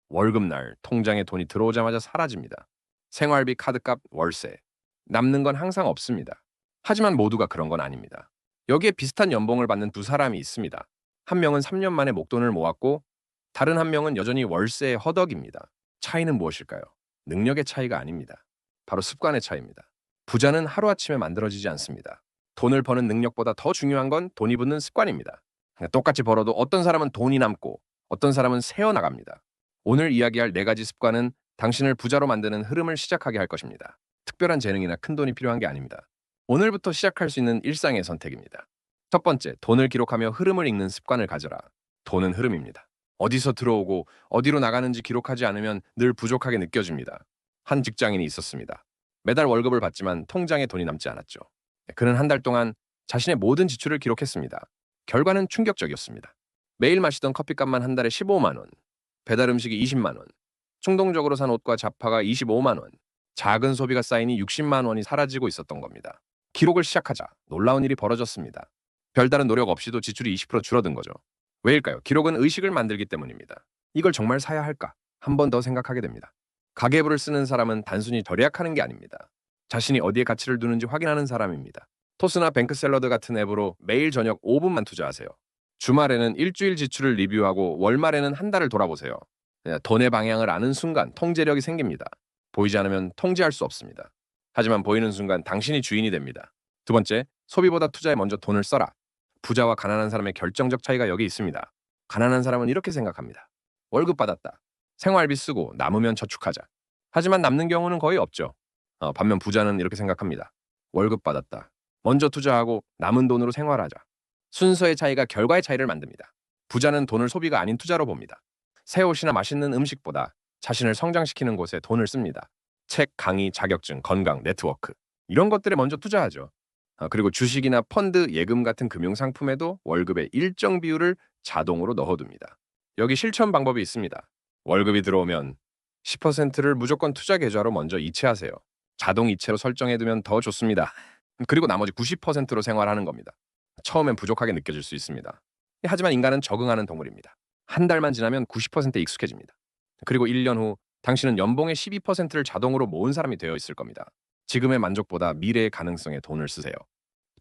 월급날 통장에 돈이 들어오자마자 사라집니다. 생활비, 카드값, 월세. 남는 건 항상 없습니다. 하지만 모두가 그런 건 아닙니다. 여기에 비슷한 연봉을 받는 두 사람이 있습니다. 한 명은 3년 만에 목돈을 모았고 다른 한 명은 여전히 월세의 허덕입니다. 차이는 무엇일까요? 능력의 차이가 아닙니다. 바로 습관의 차이입니다. 부자는 하루아침에 만들어지지 않습니다. 돈을 버는 능력보다 더 중요한 건 돈이 붙는 습관입니다. 똑같이 벌어도 어떤 사람은 돈이 남고 어떤 사람은 새어나갑니다. 오늘 이야기할 네 가지 습관은 당신을 부자로 만드는 흐름을 시작하게 할 것입니다. 특별한 재능이나 큰 돈이 필요한 게 아닙니다. 오늘부터 시작할 수 있는 일상의 선택입니다. 첫 번째, 돈을 기록하며 흐름을 읽는 습관을 가져라. 돈은 흐름입니다. 어디서 들어오고 어디로 나가는지 기록하지 않으면 늘 부족하게 느껴집니다. 한 직장인이 있었습니다. 매달 월급을 받지만 통장에 돈이 남지 않았죠. 그는 한 달 동안 자신의 모든 지출을 기록했습니다. 결과는 충격적이었습니다. 매일 마시던 커피값만 한 달에 15만 원, 배달 음식이 20만 원, 충동적으로 산 옷과 잡화가 25만 원, 작은 소비가 쌓이니 60만 원이 사라지고 있었던 겁니다. 기록을 시작하자 놀라운 일이 벌어졌습니다. 별다른 노력 없이도 지출이 20% 줄어든 거죠. 왜일까요? 기록은 의식을 만들기 때문입니다. 이걸 정말 사야 할까? 한 번 더 생각하게 됩니다. 가계부를 쓰는 사람은 단순히 절약하는 게 아닙니다. 자신이 어디에 가치를 두는지 확인하는 사람입니다. 토스나 뱅크샐러드 같은 앱으로 매일 저녁 5분만 투자하세요. 주말에는 일주일 지출을 리뷰하고 월말에는 한 달을 돌아보세요. 돈의 방향을 아는 순간 통제력이 생깁니다. 보이지 않으면 통제할 수 없습니다. 하지만 보이는 순간 당신이 주인이 됩니다. 두 번째, 소비보다 투자에 먼저 돈을 써라. 부자와 가난한 사람의 결정적 차이가 여기 있습니다. 가난한 사람은 이렇게 생각합니다. 월급 받았다. 생활비 쓰고 남으면 저축하자. 하지만 남는 경우는 거의 없죠. 반면 부자는 이렇게 생각합니다. 월급 받았다. 먼저 투자하고 남은 돈으로 생활하자. 순서의 차이가 결과의 차이를 만듭니다. 부자는 돈을 소비가 아닌 투자로 봅니다. 새 옷이나 맛있는 음식보다 자신을 성장시키는 곳에 돈을 씁니다. 책, 강의, 자격증, 건강, 네트워크. 이런 것들에 먼저 투자하죠. 그리고 주식이나 펀드, 예금 같은 금융상품에도 월급의 일정 비율을 자동으로 넣어둡니다. 여기 실천 방법이 있습니다. 월급이 들어오면 10%를 무조건 투자 계좌로 먼저 이체하세요. 자동 이체로 설정해두면 더 좋습니다. 그리고 나머지 90%로 생활하는 겁니다. 처음엔 부족하게 느껴질 수 있습니다. 하지만 인간은 적응하는 동물입니다. 한 달만 지나면 90%에 익숙해집니다. 그리고 1년 후 당신은 연봉의 12%를 자동으로 모은 사람이 되어 있을 겁니다. 지금의 만족보다 미래의 가능성에 돈을 쓰세요.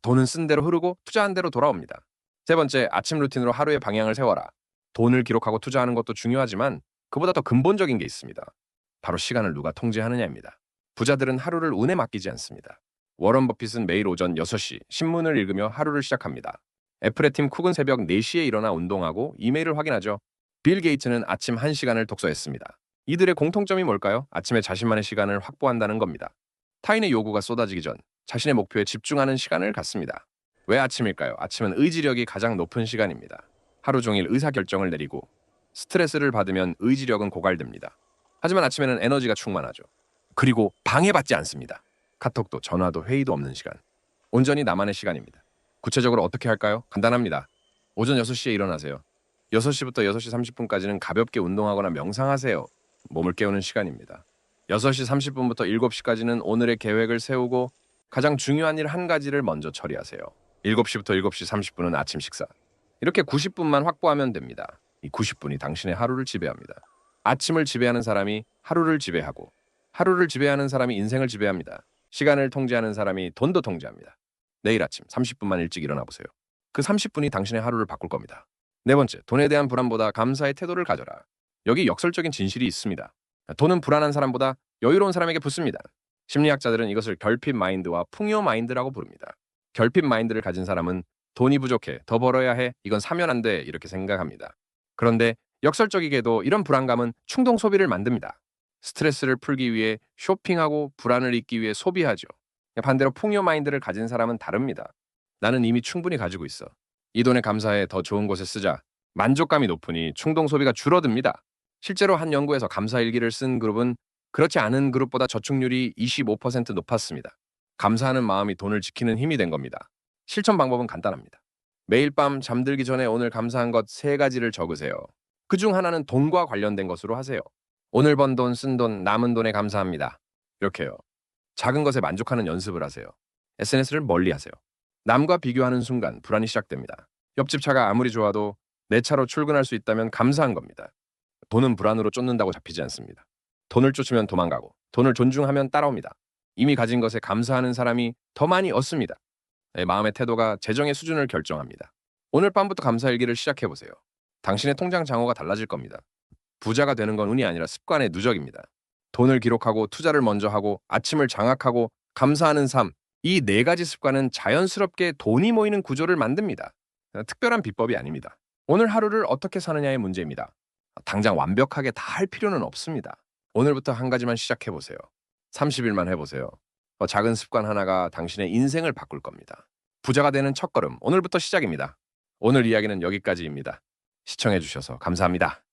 돈은 쓴 대로 흐르고 투자한 대로 돌아옵니다. 세 번째, 아침 루틴으로 하루의 방향을 세워라. 돈을 기록하고 투자하는 것도 중요하지만 그보다 더 근본적인 게 있습니다. 바로 시간을 누가 통제하느냐입니다. 부자들은 하루를 운에 맡기지 않습니다. 워런 버핏은 매일 오전 6시 신문을 읽으며 하루를 시작합니다. 애플의 팀 쿡은 새벽 4시에 일어나 운동하고 이메일을 확인하죠. 빌 게이츠는 아침 1시간을 독서했습니다. 이들의 공통점이 뭘까요? 아침에 자신만의 시간을 확보한다는 겁니다. 타인의 요구가 쏟아지기 전 자신의 목표에 집중하는 시간을 갖습니다. 왜 아침일까요? 아침은 의지력이 가장 높은 시간입니다. 하루 종일 의사결정을 내리고 스트레스를 받으면 의지력은 고갈됩니다. 하지만 아침에는 에너지가 충만하죠. 그리고 방해받지 않습니다. 카톡도 전화도 회의도 없는 시간. 온전히 나만의 시간입니다. 구체적으로 어떻게 할까요? 간단합니다. 오전 6시에 일어나세요. 6시부터 6시 30분까지는 가볍게 운동하거나 명상하세요. 몸을 깨우는 시간입니다. 6시 30분부터 7시까지는 오늘의 계획을 세우고 가장 중요한 일 한 가지를 먼저 처리하세요. 7시부터 7시 30분은 아침 식사. 이렇게 90분만 확보하면 됩니다. 이 90분이 당신의 하루를 지배합니다. 아침을 지배하는 사람이 하루를 지배하고 하루를 지배하는 사람이 인생을 지배합니다. 시간을 통제하는 사람이 돈도 통제합니다. 내일 아침 30분만 일찍 일어나 보세요. 그 30분이 당신의 하루를 바꿀 겁니다. 네 번째, 돈에 대한 불안보다 감사의 태도를 가져라. 여기 역설적인 진실이 있습니다. 돈은 불안한 사람보다 여유로운 사람에게 붙습니다. 심리학자들은 이것을 결핍 마인드와 풍요 마인드라고 부릅니다. 결핍 마인드를 가진 사람은 돈이 부족해, 더 벌어야 해, 이건 사면 안 돼, 이렇게 생각합니다. 그런데 역설적이게도 이런 불안감은 충동 소비를 만듭니다. 스트레스를 풀기 위해 쇼핑하고 불안을 잊기 위해 소비하죠. 반대로 풍요 마인드를 가진 사람은 다릅니다. 나는 이미 충분히 가지고 있어. 이 돈에 감사해, 더 좋은 곳에 쓰자. 만족감이 높으니 충동 소비가 줄어듭니다. 실제로 한 연구에서 감사 일기를 쓴 그룹은 그렇지 않은 그룹보다 저축률이 25% 높았습니다. 감사하는 마음이 돈을 지키는 힘이 된 겁니다. 실천 방법은 간단합니다. 매일 밤 잠들기 전에 오늘 감사한 것 3가지를 적으세요. 그중 하나는 돈과 관련된 것으로 하세요. 오늘 번 돈, 쓴 돈, 남은 돈에 감사합니다. 이렇게요. 작은 것에 만족하는 연습을 하세요. SNS를 멀리 하세요. 남과 비교하는 순간 불안이 시작됩니다. 옆집 차가 아무리 좋아도 내 차로 출근할 수 있다면 감사한 겁니다. 돈은 불안으로 쫓는다고 잡히지 않습니다. 돈을 쫓으면 도망가고, 돈을 존중하면 따라옵니다. 이미 가진 것에 감사하는 사람이 더 많이 얻습니다. 마음의 태도가 재정의 수준을 결정합니다. 오늘 밤부터 감사일기를 시작해보세요. 당신의 통장 잔고가 달라질 겁니다. 부자가 되는 건 운이 아니라 습관의 누적입니다. 돈을 기록하고 투자를 먼저 하고 아침을 장악하고 감사하는 삶, 이 네 가지 습관은 자연스럽게 돈이 모이는 구조를 만듭니다. 특별한 비법이 아닙니다. 오늘 하루를 어떻게 사느냐의 문제입니다. 당장 완벽하게 다 할 필요는 없습니다. 오늘부터 한 가지만 시작해보세요. 30일만 해보세요. 작은 습관 하나가 당신의 인생을 바꿀 겁니다. 부자가 되는 첫걸음, 오늘부터 시작입니다. 오늘 이야기는 여기까지입니다. 시청해주셔서 감사합니다.